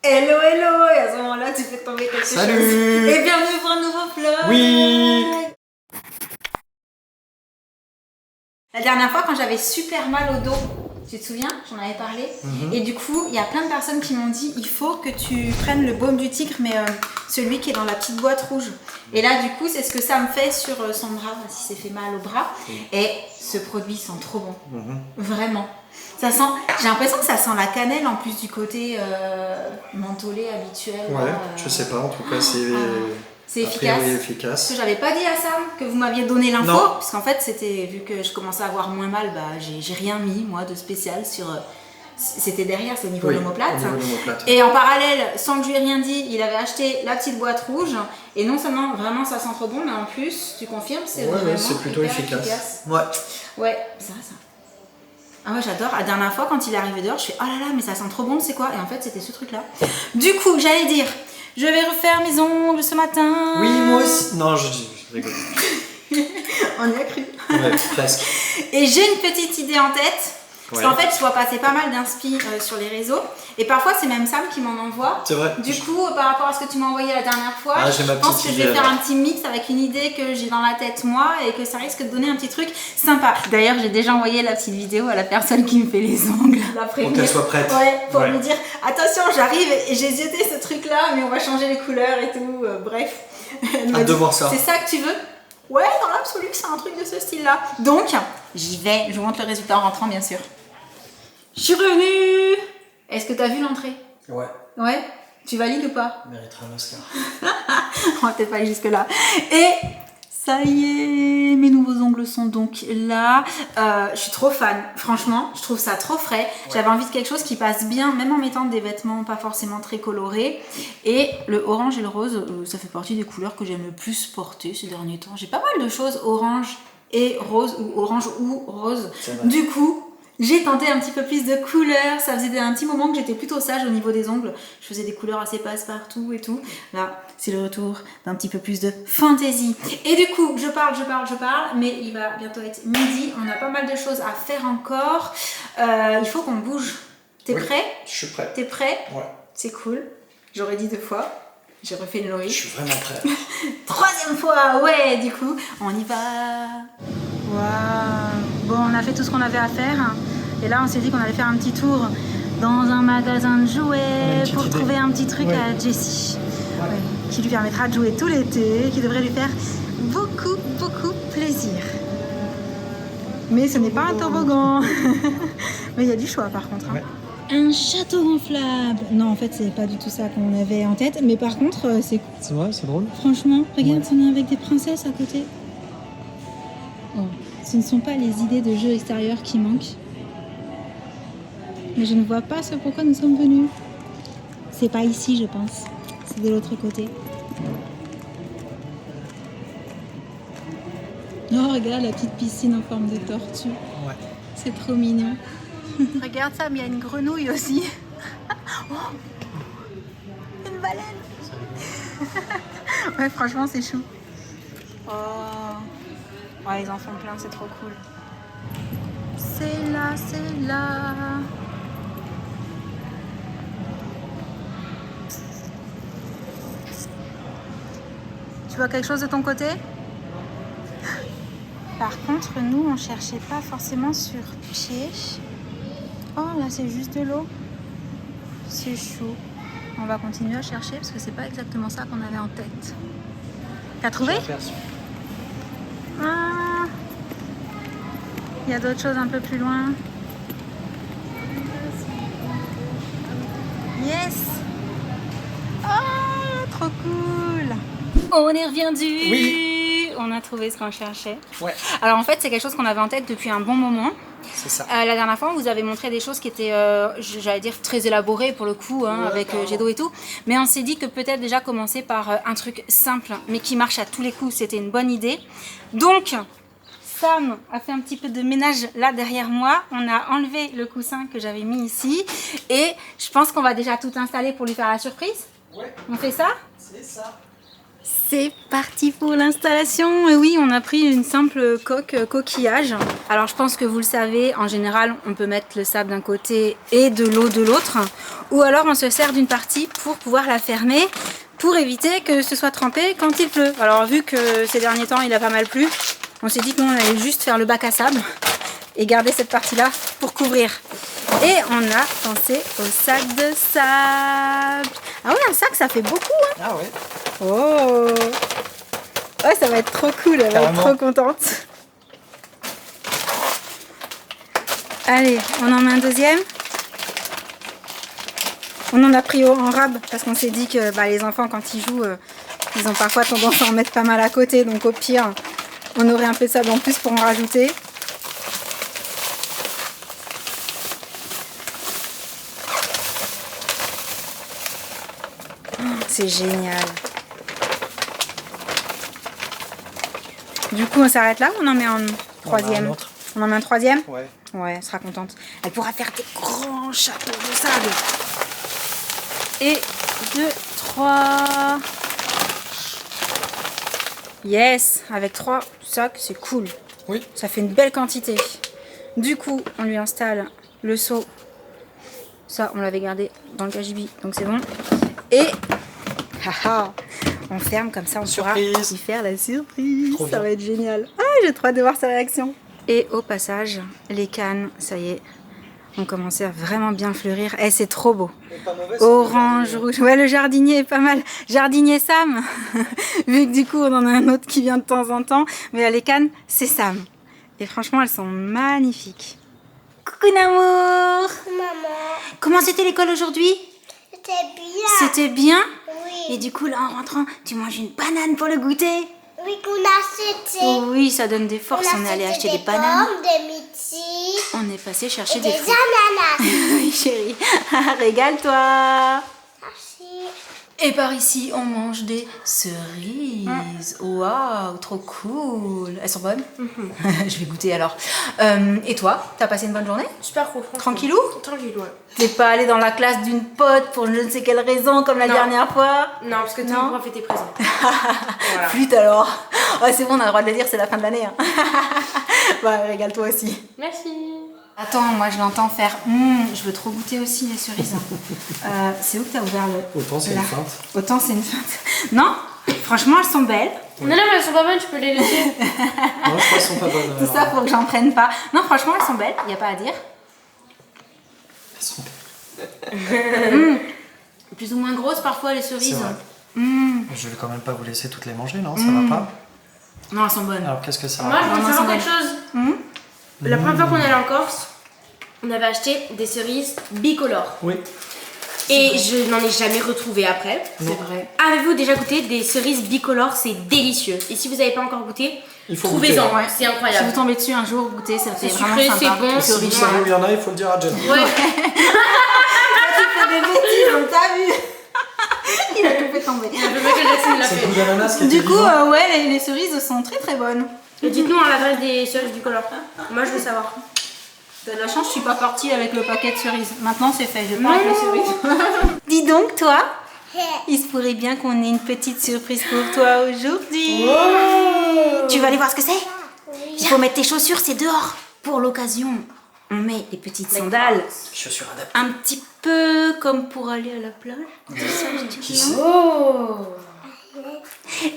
Hello, hello! Et à ce moment-là, tu fais tomber quelque chose. Salut! Et bienvenue pour un nouveau vlog! Oui! La dernière fois, quand j'avais super mal au dos, tu te souviens? J'en avais parlé. Et du coup, il y a plein de personnes qui m'ont dit il faut que tu prennes le baume du tigre, mais celui qui est dans la petite boîte rouge. Et là, du coup, c'est ce que ça me fait sur son bras, s'il s'est fait mal au bras. Et ce produit sent trop bon. Vraiment. Ça sent, j'ai l'impression que ça sent la cannelle en plus du côté mentholé habituel. Ouais, je sais pas, en tout cas, c'est efficace. Parce que j'avais pas dit à Sam que vous m'aviez donné l'info, parce qu'en fait, c'était vu que je commençais à avoir moins mal, bah, j'ai rien mis, moi, de spécial sur. C'était derrière, c'est au niveau de l'omoplate. Et en parallèle, sans que je lui ai rien dit, il avait acheté la petite boîte rouge. Et non seulement vraiment ça sent trop bon, mais en plus, tu confirmes, c'est vraiment c'est plutôt efficace. Ouais, ça. Ah ouais, j'adore. La dernière fois, quand il est arrivé dehors, je fais oh là là, mais ça sent trop bon, c'est quoi? Et en fait, c'était ce truc-là. Du coup, j'allais dire, je vais refaire mes ongles ce matin. Oui, moi aussi. Non, je rigole. On y a cru. Ouais, presque. Et j'ai une petite idée en tête. Parce qu'en fait, je vois passer pas mal d'inspi sur les réseaux. Et parfois, c'est même Sam qui m'en envoie. C'est vrai. Du coup, par rapport à ce que tu m'as envoyé la dernière fois, je pense que je vais faire un petit mix avec une idée que j'ai dans la tête moi et que ça risque de donner un petit truc sympa. D'ailleurs, j'ai déjà envoyé la petite vidéo à la personne qui me fait les ongles. Pour qu'elle soit prête. Ouais, pour lui dire attention, j'arrive et j'ai zioté ce truc-là, mais on va changer les couleurs et tout. Bref. Hâte de voir ça. C'est ça que tu veux? Ouais, dans l'absolu, c'est un truc de ce style-là. Donc, j'y vais. Je vous montre le résultat en rentrant, bien sûr. Je suis revenue. Est-ce que t'as vu l'entrée? Ouais. Ouais? Tu valides ou pas? Mériterait un Oscar. On va peut-être pas aller jusque là. Et ça y est, mes nouveaux ongles sont donc là. Je suis trop fan, franchement, je trouve ça trop frais. J'avais envie de quelque chose qui passe bien, même en mettant des vêtements pas forcément très colorés. Et le orange et le rose, ça fait partie des couleurs que j'aime le plus porter ces derniers temps. J'ai pas mal de choses orange et rose, ou orange ou rose. Du coup, j'ai tenté un petit peu plus de couleurs. Ça faisait un petit moment que j'étais plutôt sage au niveau des ongles. Je faisais des couleurs assez passe-partout et tout. Là, c'est le retour d'un petit peu plus de fantaisie. Et du coup, je parle, mais il va bientôt être midi. On a pas mal de choses à faire encore. Il faut qu'on bouge. T'es prêt? Je suis prêt. T'es prêt? Ouais. C'est cool. J'aurais dit 2 fois. J'ai refait une Laurie. Je suis vraiment prêt. 3e fois, ouais, du coup, on y va. Waouh. Bon, on a fait tout ce qu'on avait à faire. Et là, on s'est dit qu'on allait faire un petit tour dans un magasin de jouets pour trouver un petit truc à Jessie. Qui lui permettra de jouer tout l'été, qui devrait lui faire beaucoup, beaucoup plaisir. Mais ce n'est pas un toboggan. Mais il y a du choix par contre. Un château gonflable. Non, en fait, c'est pas du tout ça qu'on avait en tête. Mais par contre, c'est cool. C'est vrai, c'est drôle. Franchement, regarde, on est avec des princesses à côté. Oh, ce ne sont pas les idées de jeux extérieurs qui manquent. Mais je ne vois pas ce pourquoi nous sommes venus. C'est pas ici, je pense. C'est de l'autre côté. Oh, regarde la petite piscine en forme de tortue. Ouais. C'est trop mignon. Regarde ça, mais il y a une grenouille aussi. Oh, une baleine. Ouais, franchement, c'est chou. Oh. Ouais, ils en font plein, c'est trop cool. C'est là, c'est là. Tu vois quelque chose de ton côté? Par contre, nous, on cherchait pas forcément sur pied. Oh, là, c'est juste de l'eau. C'est chou. On va continuer à chercher parce que c'est pas exactement ça qu'on avait en tête. T'as trouvé? Ah, il y a d'autres choses un peu plus loin. Yes! Oh, trop cool! On est reviendu! Oui! On a trouvé ce qu'on cherchait. Ouais. Alors en fait, c'est quelque chose qu'on avait en tête depuis un bon moment. C'est ça. La dernière fois, on vous avait montré des choses qui étaient, j'allais dire, très élaborées pour le coup, avec jet d'eau et tout. Mais on s'est dit que peut-être déjà commencer par un truc simple, mais qui marche à tous les coups, c'était une bonne idée. Donc, Sam a fait un petit peu de ménage là derrière moi. On a enlevé le coussin que j'avais mis ici. Et je pense qu'on va déjà tout installer pour lui faire la surprise. Ouais. On fait ça? C'est ça. C'est parti pour l'installation. Oui, on a pris une simple coquillage. Alors je pense que vous le savez, en général, on peut mettre le sable d'un côté et de l'eau de l'autre. Ou alors on se sert d'une partie pour pouvoir la fermer, pour éviter que ce soit trempé quand il pleut. Alors vu que ces derniers temps, il a pas mal plu, on s'est dit qu'on allait juste faire le bac à sable et garder cette partie-là pour couvrir. Et on a pensé au sac de sable. Ah oui, un sac, ça fait beaucoup, hein. Ah ouais. Oh! Ouais, ça va être trop cool, elle va être trop contente. Allez, on en met un deuxième. On en a pris en rab parce qu'on s'est dit que les enfants, quand ils jouent, ils ont parfois tendance à en mettre pas mal à côté. Donc au pire, on aurait un peu de sable en plus pour en rajouter. C'est génial. Du coup, on s'arrête là ou on en met un troisième? On en met un troisième? Ouais. Ouais, elle sera contente. Elle pourra faire des grands châteaux de sable. Et 2, 3. Yes, avec 3 sacs, c'est cool. Oui. Ça fait une belle quantité. Du coup, on lui installe le seau. Ça, on l'avait gardé dans le cagibi, donc c'est bon. Et on ferme comme ça, on pourra y faire la surprise. Ça va être génial. Ah, j'ai trop hâte de voir sa réaction. Et au passage, les cannes, ça y est, ont commencé à vraiment bien fleurir. Eh, c'est trop beau. Pas mauvais, orange, rouge. Ouais, le jardinier est pas mal. Jardinier Sam. Vu que du coup, on en a un autre qui vient de temps en temps. Mais les cannes, c'est Sam. Et franchement, elles sont magnifiques. Coucou Namour. Maman, Comment c'était l'école aujourd'hui? c'était bien. C'était bien? Oui. Et du coup, là, en rentrant, tu manges une banane pour le goûter? Oui, qu'on a acheté. Oui, ça donne des forces. On est allé acheter des bananes. Pommes, des myrtilles On est passé chercher et des des fruits. ananas. Oui, chérie. Régale-toi. Merci. Et par ici, on mange des cerises. Waouh, trop cool. Elles sont bonnes? Je vais goûter alors. Et toi, t'as passé une bonne journée? Super cool, franchement. Tranquillou? Tranquille, ouais. T'es pas allé dans la classe d'une pote pour je ne sais quelle raison comme la Non. dernière fois? Non, parce que tous Non. les profs étaient présents. Voilà. Flûte alors. Ouais, c'est bon, on a le droit de le dire, c'est la fin de l'année. Hein. Bah, régale-toi aussi. Merci. Attends, moi je l'entends faire. Je veux trop goûter aussi les cerises. C'est où que t'as ouvert le. Autant c'est là. une feinte. Autant c'est une feinte. Non, franchement elles sont belles. Non, non, mais elles sont pas bonnes, tu peux les laisser. Non, je crois qu'elles sont pas bonnes. Tout ça pour que j'en prenne pas. Non, franchement elles sont belles, y a pas à dire. Elles sont... Plus ou moins grosses parfois les C'est cerises. vrai. Je vais quand même pas vous laisser toutes les manger, non? Ça va pas? Non, elles sont bonnes. Alors qu'est-ce que ça Moi, je va? voulais Vraiment, savoir c'est quelque chose. La première fois qu'on est allé en Corse, on avait acheté des cerises bicolores. Oui. Et je n'en ai jamais retrouvé après. C'est vrai. Avez-vous déjà goûté des cerises bicolores? C'est délicieux. Et si vous n'avez pas encore goûté, Il faut trouvez-en. goûter. Ouais. C'est Si incroyable. vous tombez dessus un jour, goûtez, ça fait C'est vraiment sucré, sympa. c'est bon, C'est c'est Si vous original. savez où il y en a, il faut le dire à Jen. Ouais. Tu fais des bêtises, on t'a vu. Il a tout fait tomber. Le Michael Jackson l'a C'est le fait. goût d'ananas qui était Du coup, vivant. ouais, les cerises sont très très bonnes. Et dites-nous à l'adresse des cerises bicolores. Moi, je veux savoir. T'as de la chance, je suis pas partie avec le paquet de cerises. Maintenant c'est fait, je pars avec les cerises. Dis donc, toi, il se pourrait bien qu'on ait une petite surprise pour toi aujourd'hui. Tu vas aller voir ce que c'est? Il faut mettre tes chaussures, c'est dehors. Pour l'occasion, on met les petites sandales. Chaussures adaptées. Un petit peu comme pour aller à la plage. C'est ça, je dis Qui rien. sait? Oh.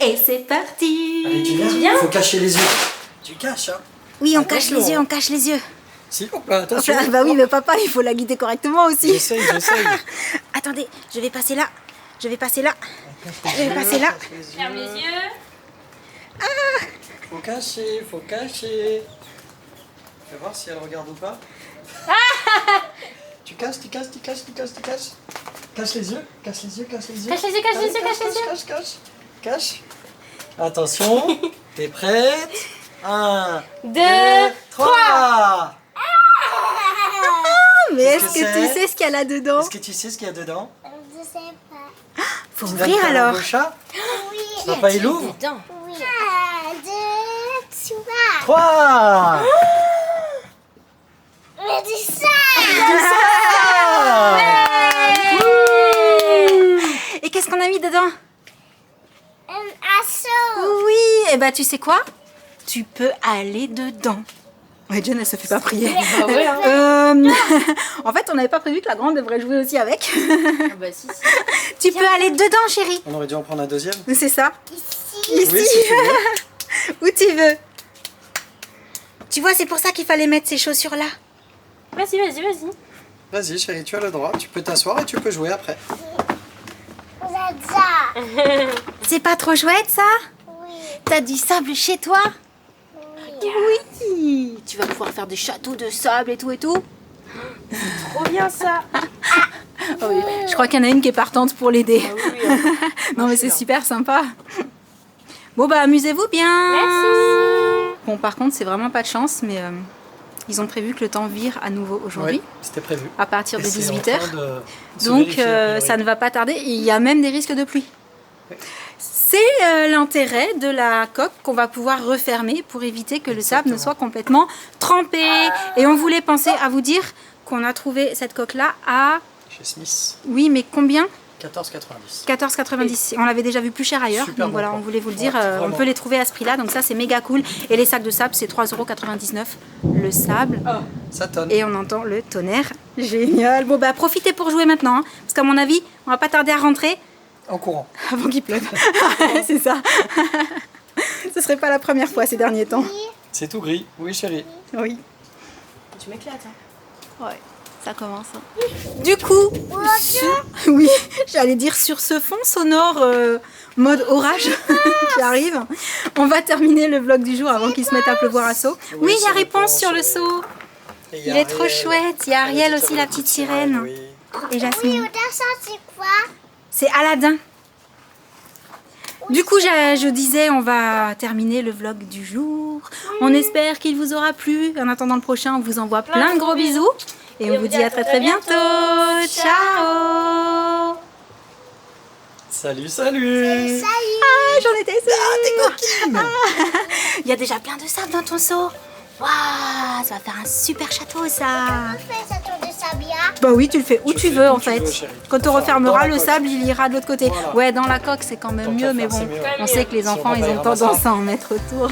Et c'est parti. Allez, tu viens? Faut cacher les yeux. Tu caches, hein? Oui, on cache les yeux, on cache les yeux. Si, hop là, attention. Ah bah oui, mais papa, il faut la guider correctement aussi. J'essaye. Attendez, je vais passer là. Je vais passer là. Je vais passer là. Ferme les yeux. Faut cacher, faut cacher. Je vais voir si elle regarde ou pas. Tu casses. Cache les yeux. Cache les yeux, cache les yeux. Cache. Attention. T'es prête? 1, 2, 3. Mais est-ce Qu'est-ce que que tu c'est? sais ce qu'il y a là-dedans? Est-ce que tu sais ce qu'il y a dedans? Je sais pas. Faut Tu ouvrir donnes ta langue alors. au chat? Oui. Papa, il ouvre? Oui. 1, 2, 3. 3. Mais dis ça. Et qu'est-ce qu'on a mis dedans? Un assaut. Oui, et bah tu sais quoi? Tu peux aller dedans. Ouais, Jen, elle se fait pas prier. Ah ouais, hein. En fait, on n'avait pas prévu que la grande devrait jouer aussi avec. Ah bah si, si. Tu peux aller dedans, chérie. On aurait dû en prendre un deuxième. C'est ça. Ici. Ici. Oui, si tu veux. Où tu veux. Tu vois, c'est pour ça qu'il fallait mettre ces chaussures-là. Vas-y, vas-y, vas-y. Vas-y chérie, tu as le droit. Tu peux t'asseoir et tu peux jouer après. Zaza. C'est pas trop chouette, ça? Oui. T'as du sable chez toi? Oui. Oui. Tu vas pouvoir faire des châteaux de sable et tout et tout. Trop bien ça. Oh oui. Je crois qu'il y en a une qui est partante pour l'aider. Ah oui, oui, hein. Non, mais c'est super sympa. Bon, bah, amusez-vous bien. Merci. Bon, par contre, c'est vraiment pas de chance, mais ils ont prévu que le temps vire à nouveau aujourd'hui, Oui, c'était prévu. à partir de Et c'est 18 en h. train de se Donc, vérifier, a priori. ça ne va pas tarder. Il y a même des risques de pluie. Oui. C'est l'intérêt de la coque qu'on va pouvoir refermer pour éviter que le sable ne Exactement. soit complètement trempé. Et on voulait penser à vous dire qu'on a trouvé cette coque-là à... Chez Smith, Oui, mais combien? 14,90. 14,90. On l'avait déjà vu plus cher ailleurs. Super Donc bon voilà, plan. on voulait vous le dire. Ouais, On vraiment. peut les trouver à ce prix-là. Donc ça, c'est méga cool. Et les sacs de sable, c'est 3,99 € le sable. Ça tonne. Et on entend le tonnerre. Génial. Bon, bah profitez pour jouer maintenant. Hein, parce qu'à mon avis, on va pas tarder à rentrer En courant. avant qu'il pleuve. C'est ça. Ce serait pas la première fois ces derniers temps. C'est tout gris. Oui chérie. Oui. Tu m'éclates. Hein. Ouais, ça commence. Du coup, oui, j'allais dire sur ce fond sonore mode orage qui arrive, on va terminer le vlog du jour avant qu'il se mette à pleuvoir à saut. Oui, il y a c'est réponse sur le saut. Et Il est trop chouette. Il y a Ariel aussi, la petite sirène. Oui. Et Oui, Jasmine. Odessa, c'est quoi? C'est Aladdin. Du coup, je disais, on va terminer le vlog du jour. On espère qu'il vous aura plu. En attendant le prochain, on vous envoie plein de gros bisous. Et on vous dit à très très bientôt. Ciao. Salut, salut. Ah, j'en étais sûre. Il y a déjà plein de sable dans ton seau. Waouh, ça va faire un super château ça. On fait ça tour de Sabia. Bah oui, tu le fais où tu veux en tu fait. veux, chérie. Quand on Enfin, refermera dans la le coque. sable, il ira de l'autre côté. Voilà. Ouais, dans la coque, c'est quand même Tant mieux, qu'à mais faire, bon, c'est mieux. on sait que les Si on enfants, va ils pas y ont ramasser tendance un. à en mettre autour.